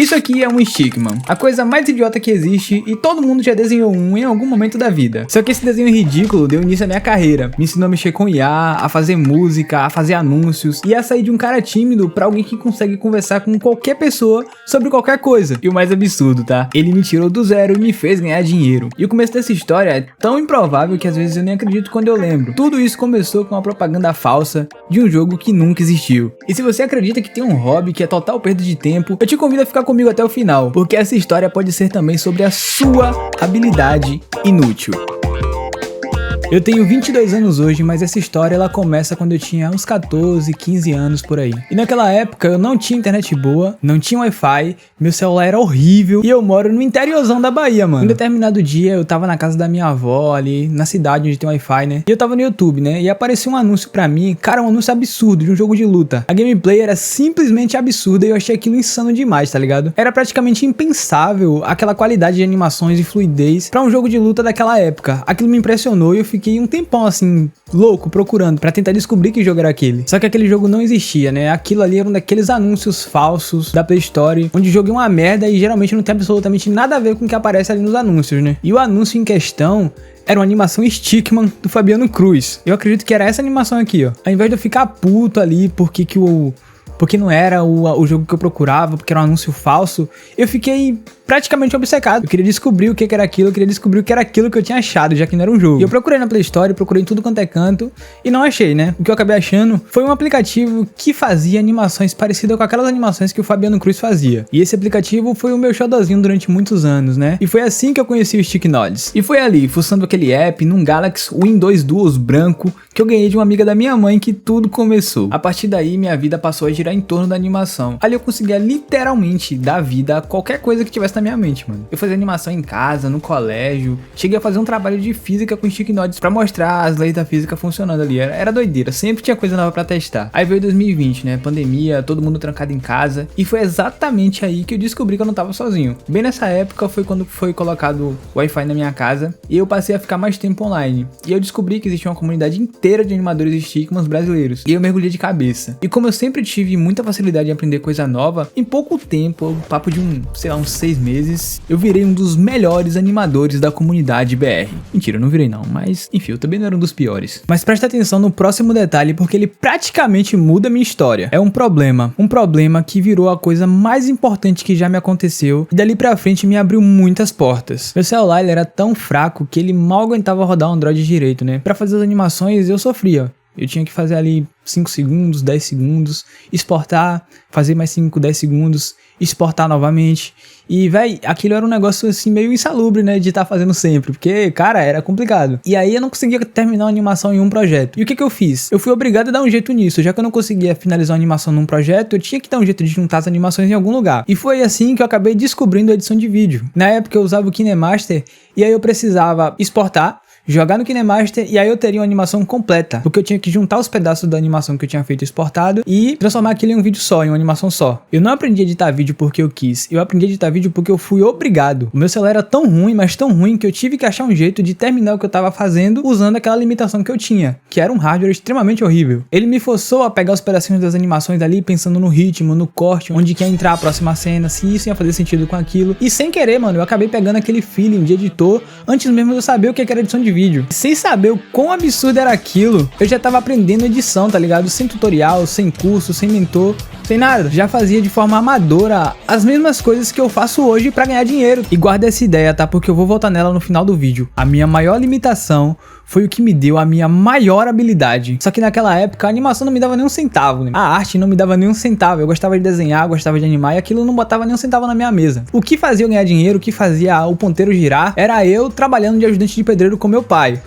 Isso aqui é um Stickman, a coisa mais idiota que existe e todo mundo já desenhou um em algum momento da vida. Só que esse desenho ridículo deu início à minha carreira, me ensinou a mexer com IA, a fazer música, a fazer anúncios e a sair de um cara tímido pra alguém que consegue conversar com qualquer pessoa sobre qualquer coisa. E o mais absurdo, tá? Ele me tirou do zero e me fez ganhar dinheiro. E o começo dessa história é tão improvável que às vezes eu nem acredito quando eu lembro. Tudo isso começou com uma propaganda falsa de um jogo que nunca existiu. E se você acredita que tem um hobby que é total perda de tempo, eu te convido a ficar comigo até o final, porque essa história pode ser também sobre a sua habilidade inútil. Eu tenho 22 anos hoje, mas essa história ela começa quando eu tinha uns 14, 15 anos por aí. E naquela época eu não tinha internet boa, não tinha Wi-Fi, meu celular era horrível e eu moro no interiorzão da Bahia, mano. Um determinado dia eu tava na casa da minha avó ali, na cidade onde tem Wi-Fi, né? E eu tava no YouTube, né? E apareceu um anúncio pra mim, cara, um anúncio absurdo de um jogo de luta. A gameplay era simplesmente absurda e eu achei aquilo insano demais, tá ligado? Era praticamente impensável aquela qualidade de animações e fluidez pra um jogo de luta daquela época. Aquilo me impressionou e eu fiquei um tempão assim, louco, procurando pra tentar descobrir que jogo era aquele. Só que aquele jogo não existia, né? Aquilo ali era um daqueles anúncios falsos da Play Store, onde o jogo é uma merda e geralmente não tem absolutamente nada a ver com o que aparece ali nos anúncios, né? E o anúncio em questão era uma animação Stickman do Fabiano Cruz. Eu acredito que era essa animação aqui, ó. Ao invés de eu ficar puto ali porque não era o jogo que eu procurava, porque era um anúncio falso, eu fiquei praticamente obcecado. Eu queria descobrir o que era aquilo, eu queria descobrir o que era aquilo que eu tinha achado, já que não era um jogo. E eu procurei na Play Store, procurei em tudo quanto é canto, e não achei, né? O que eu acabei achando foi um aplicativo que fazia animações parecidas com aquelas animações que o Fabiano Cruz fazia. E esse aplicativo foi o meu xodózinho durante muitos anos, né? E foi assim que eu conheci o Sticknods. E foi ali, fuçando aquele app, num Galaxy Win 2 Duos branco, que eu ganhei de uma amiga da minha mãe, que tudo começou. A partir daí, minha vida passou a girar em torno da animação. Ali eu conseguia literalmente dar vida a qualquer coisa que tivesse na minha mente, mano. Eu fazia animação em casa, no colégio, cheguei a fazer um trabalho de física com Sticknods pra mostrar as leis da física funcionando ali. Era doideira, sempre tinha coisa nova pra testar. Aí veio 2020, né, pandemia, todo mundo trancado em casa, e foi exatamente aí que eu descobri que eu não tava sozinho. Bem nessa época foi quando foi colocado o Wi-Fi na minha casa, e eu passei a ficar mais tempo online. E eu descobri que existia uma comunidade inteira de animadores Stickmans brasileiros, e eu mergulhei de cabeça. E como eu sempre tive muita facilidade em aprender coisa nova, em pouco tempo, papo de uns 6 meses, eu virei um dos melhores animadores da comunidade BR. Mentira, eu não virei não, mas enfim, eu também não era um dos piores. Mas presta atenção no próximo detalhe, porque ele praticamente muda a minha história. É um problema que virou a coisa mais importante que já me aconteceu, e dali pra frente me abriu muitas portas. Meu celular ele era tão fraco que ele mal aguentava rodar o Android direito, né? Pra fazer as animações eu sofria. Eu tinha que fazer ali 5 segundos, 10 segundos, exportar, fazer mais 5, 10 segundos, exportar novamente. E, véi, aquilo era um negócio assim meio insalubre, né, de estar fazendo sempre, porque, cara, era complicado. E aí eu não conseguia terminar uma animação em um projeto. E o que eu fiz? Eu fui obrigado a dar um jeito nisso, já que eu não conseguia finalizar uma animação num projeto, eu tinha que dar um jeito de juntar as animações em algum lugar. E foi assim que eu acabei descobrindo a edição de vídeo. Na época eu usava o KineMaster, e aí eu precisava exportar, jogar no KineMaster e aí eu teria uma animação completa, porque eu tinha que juntar os pedaços da animação que eu tinha feito exportado e transformar aquilo em um vídeo só, em uma animação só. Eu não aprendi a editar vídeo porque eu quis, eu aprendi a editar vídeo porque eu fui obrigado. O meu celular era tão ruim, mas tão ruim, que eu tive que achar um jeito de terminar o que eu tava fazendo usando aquela limitação que eu tinha, que era um hardware extremamente horrível. Ele me forçou a pegar os pedacinhos das animações ali, pensando no ritmo, no corte, onde que ia entrar a próxima cena, se isso ia fazer sentido com aquilo. E sem querer, mano, eu acabei pegando aquele feeling de editor antes mesmo de eu saber o que era edição de vídeo. Sem saber o quão absurdo era aquilo, eu já tava aprendendo edição, tá ligado? Sem tutorial, sem curso, sem mentor, sem nada. Já fazia de forma amadora as mesmas coisas que eu faço hoje pra ganhar dinheiro. E guarda essa ideia, tá? Porque eu vou voltar nela no final do vídeo. A minha maior limitação foi o que me deu a minha maior habilidade. Só que naquela época a animação não me dava nem um centavo, né? A arte não me dava nem um centavo. Eu gostava de desenhar, gostava de animar e aquilo não botava nem um centavo na minha mesa. O que fazia eu ganhar dinheiro, o que fazia o ponteiro girar, era eu trabalhando de ajudante de pedreiro com meu pai.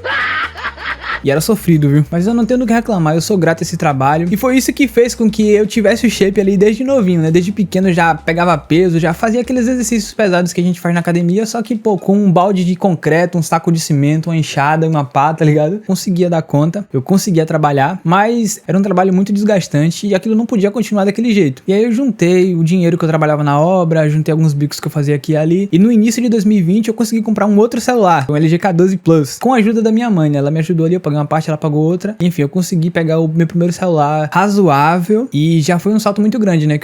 E era sofrido, viu? Mas eu não tenho do que reclamar, eu sou grato a esse trabalho. E foi isso que fez com que eu tivesse o shape ali desde novinho, né? Desde pequeno eu já pegava peso, já fazia aqueles exercícios pesados que a gente faz na academia, só que, pô, com um balde de concreto, um saco de cimento, uma enxada, uma pá, tá ligado? Conseguia dar conta, eu conseguia trabalhar, mas era um trabalho muito desgastante e aquilo não podia continuar daquele jeito. E aí eu juntei o dinheiro que eu trabalhava na obra, juntei alguns bicos que eu fazia aqui e ali, e no início de 2020 eu consegui comprar um outro celular, um LG K12 Plus, com a ajuda da minha mãe, né? Ela me ajudou ali, eu paguei uma parte, ela pagou outra. Enfim, eu consegui pegar o meu primeiro celular razoável e já foi um salto muito grande, né?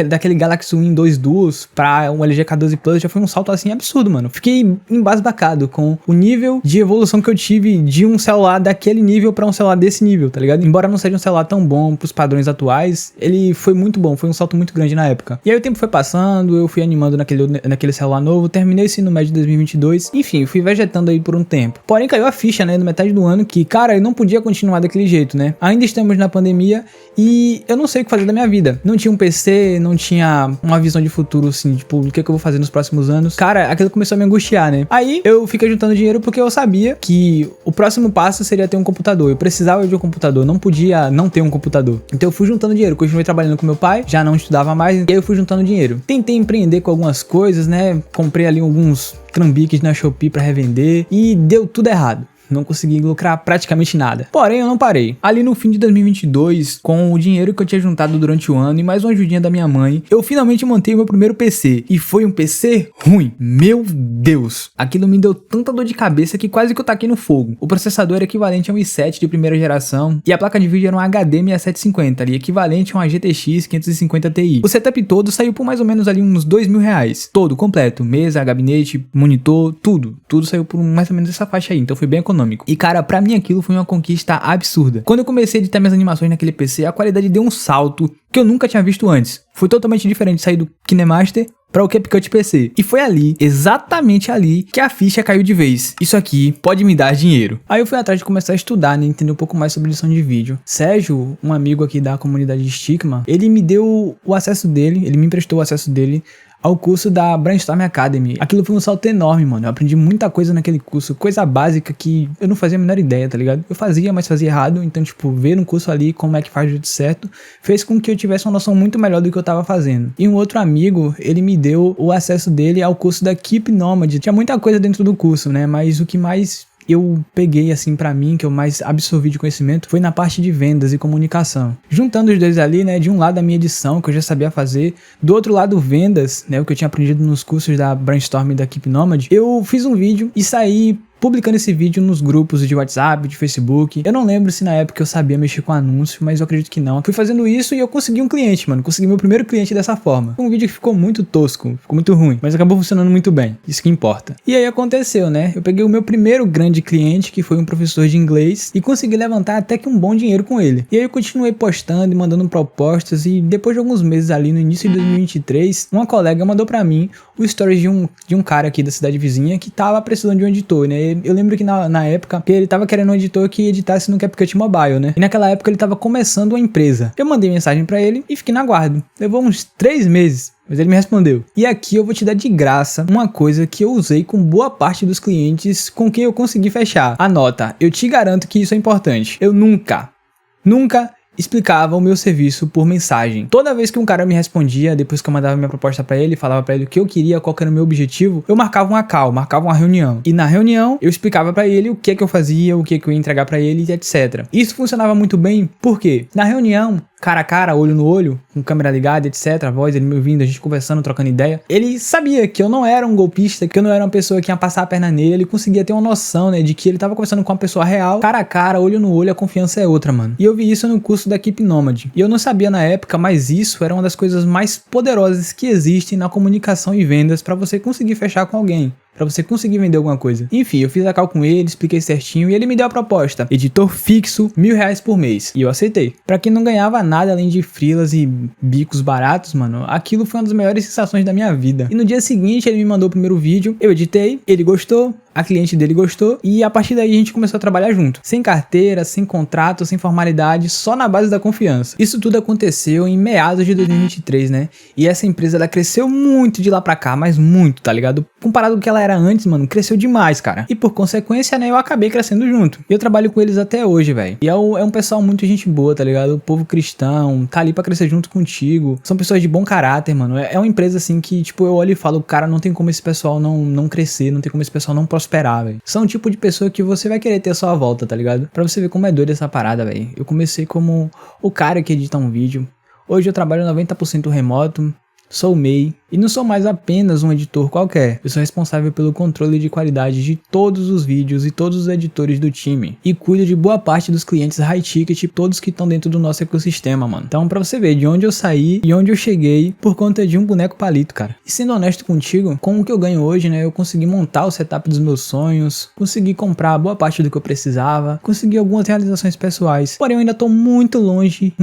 Daquele Galaxy Win 2 Duos pra um LG K12 Plus já foi um salto assim absurdo, mano. Fiquei embasbacado com o nível de evolução que eu tive de um celular daquele nível pra um celular desse nível, tá ligado? Embora não seja um celular tão bom pros padrões atuais, ele foi muito bom, foi um salto muito grande na época. E aí o tempo foi passando, eu fui animando naquele celular novo, terminei o ensino médio de 2022, enfim, fui vegetando aí por um tempo. Porém caiu a ficha, né, no metade do ano que, cara, eu não podia continuar daquele jeito, né? Ainda estamos na pandemia e eu não sei o que fazer da minha vida. Não tinha um PC, não tinha uma visão de futuro, assim, tipo, o que eu vou fazer nos próximos anos. Cara, aquilo começou a me angustiar, né? Aí eu fiquei juntando dinheiro porque eu sabia que o próximo passo seria ter um computador. Eu precisava de um computador, não podia não ter um computador. Então eu fui juntando dinheiro, continuei trabalhando com meu pai, já não estudava mais, e aí eu fui juntando dinheiro. Tentei empreender com algumas coisas, né? Comprei ali alguns trambiques na Shopee pra revender e deu tudo errado. Não consegui lucrar praticamente nada. Porém, eu não parei. Ali no fim de 2022, com o dinheiro que eu tinha juntado durante o ano e mais uma ajudinha da minha mãe, eu finalmente montei o meu primeiro PC. E foi um PC ruim. Meu Deus! Aquilo me deu tanta dor de cabeça que quase que eu taquei no fogo. O processador era equivalente a um i7 de primeira geração e a placa de vídeo era um HD 6750, ali, equivalente a uma GTX 550 Ti. O setup todo saiu por mais ou menos ali uns R$2.000. Todo, completo. Mesa, gabinete, monitor, tudo. Tudo saiu por mais ou menos essa faixa aí. Então foi bem econômico. E cara, pra mim aquilo foi uma conquista absurda. Quando eu comecei a editar minhas animações naquele PC, a qualidade deu um salto que eu nunca tinha visto antes. Foi totalmente diferente de sair do KineMaster para o CapCut PC. E foi ali, exatamente ali, que a ficha caiu de vez. Isso aqui pode me dar dinheiro. Aí eu fui atrás de começar a estudar, né, entender um pouco mais sobre edição de vídeo. Sérgio, um amigo aqui da comunidade de Stigma, ele me deu o acesso dele, ele me emprestou o acesso dele ao curso da Brainstorm Academy. Aquilo foi um salto enorme, mano. Eu aprendi muita coisa naquele curso, coisa básica que eu não fazia a menor ideia, tá ligado? Eu fazia, mas fazia errado, então, tipo, ver no curso ali como é que faz o jeito certo, fez com que eu tivesse uma noção muito melhor do que eu tava fazendo. E um outro amigo, ele me deu o acesso dele ao curso da Keep Nomad. Tinha muita coisa dentro do curso, né? Mas o que mais eu peguei assim pra mim, que eu mais absorvi de conhecimento, foi na parte de vendas e comunicação. Juntando os dois ali, né, de um lado a minha edição, que eu já sabia fazer, do outro lado vendas, né, o que eu tinha aprendido nos cursos da Brainstorm e da Keep Nomad, eu fiz um vídeo e saí publicando esse vídeo nos grupos de WhatsApp, de Facebook. Eu não lembro se na época eu sabia mexer com anúncio, mas eu acredito que não. Eu fui fazendo isso e eu consegui um cliente, mano. Consegui meu primeiro cliente dessa forma. Foi um vídeo que ficou muito tosco, ficou muito ruim, mas acabou funcionando muito bem. Isso que importa. E aí aconteceu, né? Eu peguei o meu primeiro grande cliente, que foi um professor de inglês, e consegui levantar até que um bom dinheiro com ele. E aí eu continuei postando e mandando propostas, e depois de alguns meses ali, no início de 2023, uma colega mandou pra mim o stories de um cara aqui da cidade vizinha que tava precisando de um editor, né? Eu lembro que na época que ele tava querendo um editor que editasse no CapCut Mobile, né? E naquela época ele tava começando uma empresa. Eu mandei mensagem pra ele e fiquei na guarda. Levou uns 3 meses. Mas ele me respondeu. E aqui eu vou te dar de graça uma coisa que eu usei com boa parte dos clientes com quem eu consegui fechar. Anota, eu te garanto que isso é importante. Eu nunca explicava o meu serviço por mensagem. Toda vez que um cara me respondia, depois que eu mandava minha proposta pra ele, falava pra ele o que eu queria, qual que era o meu objetivo, eu marcava uma call, marcava uma reunião. E na reunião, eu explicava pra ele o que eu fazia, o que eu ia entregar pra ele, etc. Isso funcionava muito bem, por quê? Na reunião, cara a cara, olho no olho, com câmera ligada, etc, a voz, ele me ouvindo, a gente conversando, trocando ideia, ele sabia que eu não era um golpista, que eu não era uma pessoa que ia passar a perna nele, ele conseguia ter uma noção, né, de que ele tava conversando com uma pessoa real, cara a cara, olho no olho, a confiança é outra, mano. E eu vi isso no curso da Keep Nomad. E eu não sabia na época, mas isso era uma das coisas mais poderosas que existem na comunicação e vendas pra você conseguir fechar com alguém, pra você conseguir vender alguma coisa. Enfim, eu fiz a call com ele, expliquei certinho e ele me deu a proposta. Editor fixo, R$1.000 por mês. E eu aceitei. Pra quem não ganhava nada além de freelas e bicos baratos, mano, aquilo foi uma das maiores sensações da minha vida. E no dia seguinte ele me mandou o primeiro vídeo, eu editei, ele gostou, a cliente dele gostou e a partir daí a gente começou a trabalhar junto. Sem carteira, sem contrato, sem formalidade, só na base da confiança. Isso tudo aconteceu em meados de 2023, né? E essa empresa, ela cresceu muito de lá pra cá, mas muito, tá ligado? Comparado com o que ela era antes, mano, cresceu demais, cara. E por consequência, né, eu acabei crescendo junto. E eu trabalho com eles até hoje, velho. E é um pessoal muito gente boa, tá ligado? O povo cristão, tá ali pra crescer junto contigo. São pessoas de bom caráter, mano. É uma empresa assim que, tipo, eu olho e falo, cara, não tem como esse pessoal não crescer, não tem como esse pessoal não prosperar, velho. São o tipo de pessoa que você vai querer ter a sua volta, tá ligado? Pra você ver como é doido essa parada, velho. Eu comecei como o cara que edita um vídeo. Hoje eu trabalho 90% remoto. sou MEI e não sou mais apenas um editor qualquer. Eu sou responsável pelo controle de qualidade de todos os vídeos e todos os editores do time. E cuido de boa parte dos clientes high ticket, todos que estão dentro do nosso ecossistema, mano. Então pra você ver de onde eu saí e onde eu cheguei por conta de um boneco palito, cara. E sendo honesto contigo, com o que eu ganho hoje, né, eu consegui montar o setup dos meus sonhos, consegui comprar boa parte do que eu precisava, consegui algumas realizações pessoais. Porém eu ainda tô muito longe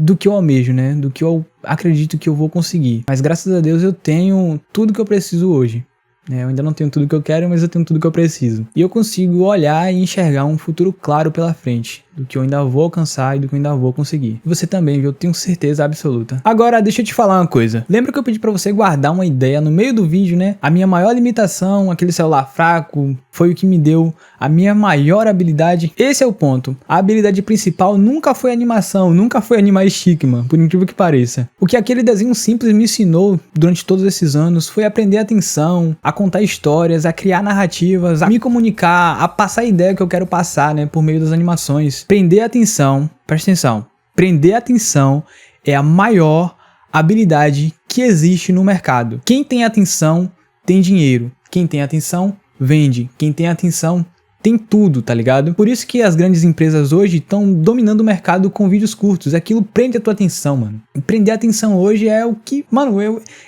do que eu almejo, né, do que eu acredito que eu vou conseguir. Mas graças a Deus eu tenho tudo que eu preciso hoje. Eu ainda não tenho tudo que eu quero, mas eu tenho tudo que eu preciso. E eu consigo olhar e enxergar um futuro claro pela frente, do que eu ainda vou alcançar e do que eu ainda vou conseguir. E você também, viu? Eu tenho certeza absoluta. Agora, deixa eu te falar uma coisa. Lembra que eu pedi pra você guardar uma ideia no meio do vídeo, né? A minha maior limitação, aquele celular fraco, foi o que me deu a minha maior habilidade. Esse é o ponto. A habilidade principal nunca foi animação, nunca foi animar stickman, por incrível que pareça. O que aquele desenho simples me ensinou durante todos esses anos foi aprender atenção, a contar histórias, a criar narrativas, a me comunicar, a passar a ideia que eu quero passar, né, por meio das animações. Prender atenção, presta atenção, prender atenção é a maior habilidade que existe no mercado. Quem tem atenção tem dinheiro, quem tem atenção vende, quem tem atenção tem tudo, tá ligado? Por isso que as grandes empresas hoje estão dominando o mercado com vídeos curtos. Aquilo prende a tua atenção, mano. E prender a atenção hoje é o que, mano,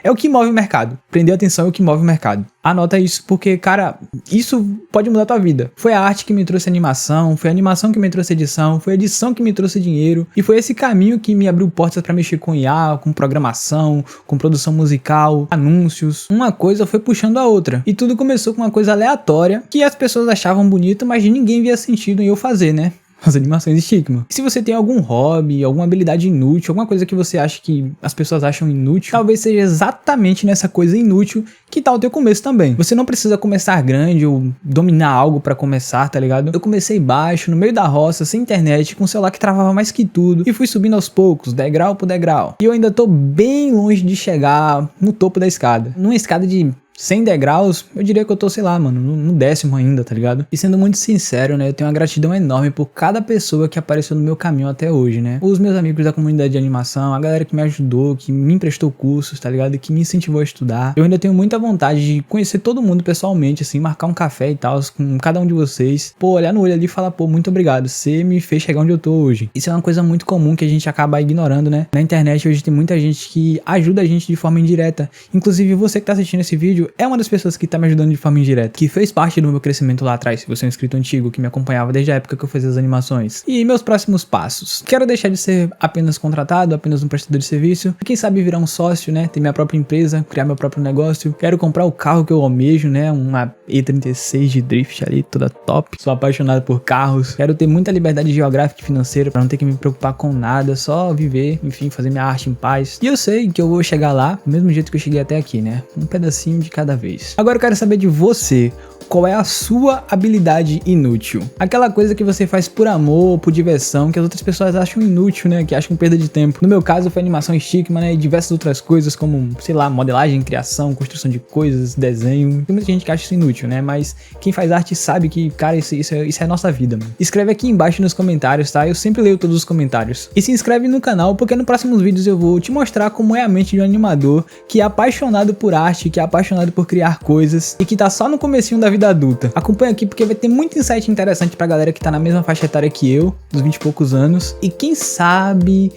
é o que move o mercado. Prender a atenção é o que move o mercado. Anota isso porque, cara, isso pode mudar a tua vida. Foi a arte que me trouxe animação, foi a animação que me trouxe edição, foi a edição que me trouxe dinheiro. E foi esse caminho que me abriu portas pra mexer com IA, com programação, com produção musical, anúncios. Uma coisa foi puxando a outra. E tudo começou com uma coisa aleatória que as pessoas achavam bonita, mas ninguém via sentido em eu fazer, né? As animações de stickman. E se você tem algum hobby, alguma habilidade inútil, alguma coisa que você acha que as pessoas acham inútil, talvez seja exatamente nessa coisa inútil que tá o teu começo também. Você não precisa começar grande ou dominar algo pra começar, tá ligado? Eu comecei baixo, no meio da roça, sem internet, com um celular que travava mais que tudo, e fui subindo aos poucos, degrau por degrau. E eu ainda tô bem longe de chegar no topo da escada. Numa escada de 100 degraus, eu diria que eu tô, sei lá, mano, no 10º ainda, tá ligado? E sendo muito sincero, né, eu tenho uma gratidão enorme por cada pessoa que apareceu no meu caminho até hoje, né? Os meus amigos da comunidade de animação, a galera que me ajudou, que me emprestou cursos, tá ligado? E que me incentivou a estudar. Eu ainda tenho muita vontade de conhecer todo mundo pessoalmente, assim, marcar um café e tal, com cada um de vocês. Pô, olhar no olho ali e falar, pô, muito obrigado, você me fez chegar onde eu tô hoje. Isso é uma coisa muito comum que a gente acaba ignorando, né? Na internet hoje tem muita gente que ajuda a gente de forma indireta. Inclusive você que tá assistindo esse vídeo é uma das pessoas que tá me ajudando de forma indireta, que fez parte do meu crescimento lá atrás, se você é um inscrito antigo, que me acompanhava desde a época que eu fazia as animações. E meus próximos passos. Quero deixar de ser apenas contratado, apenas um prestador de serviço, quem sabe virar um sócio, né, ter minha própria empresa, criar meu próprio negócio. Quero comprar o carro que eu almejo, né, uma E36 de drift ali, toda top. Sou apaixonado por carros. Quero ter muita liberdade geográfica e financeira pra não ter que me preocupar com nada, só viver, enfim, fazer minha arte em paz. E eu sei que eu vou chegar lá do mesmo jeito que eu cheguei até aqui, né, um pedacinho de cada vez. Agora eu quero saber de você, qual é a sua habilidade inútil? Aquela coisa que você faz por amor, por diversão, que as outras pessoas acham inútil, né? Que acham perda de tempo. No meu caso foi animação stickman, né? E diversas outras coisas como, sei lá, modelagem, criação, construção de coisas, desenho. Tem muita gente que acha isso inútil, né? Mas quem faz arte sabe que, cara, isso é a nossa vida, mano. Escreve aqui embaixo nos comentários, tá? Eu sempre leio todos os comentários. E se inscreve no canal, porque nos próximos vídeos eu vou te mostrar como é a mente de um animador que é apaixonado por arte, que é apaixonado por criar coisas e que tá só no comecinho da vida adulta. Acompanha aqui porque vai ter muito insight interessante pra galera que tá na mesma faixa etária que eu, dos 20 e poucos anos, e quem sabe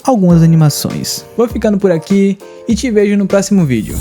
algumas animações. Vou ficando por aqui e te vejo no próximo vídeo.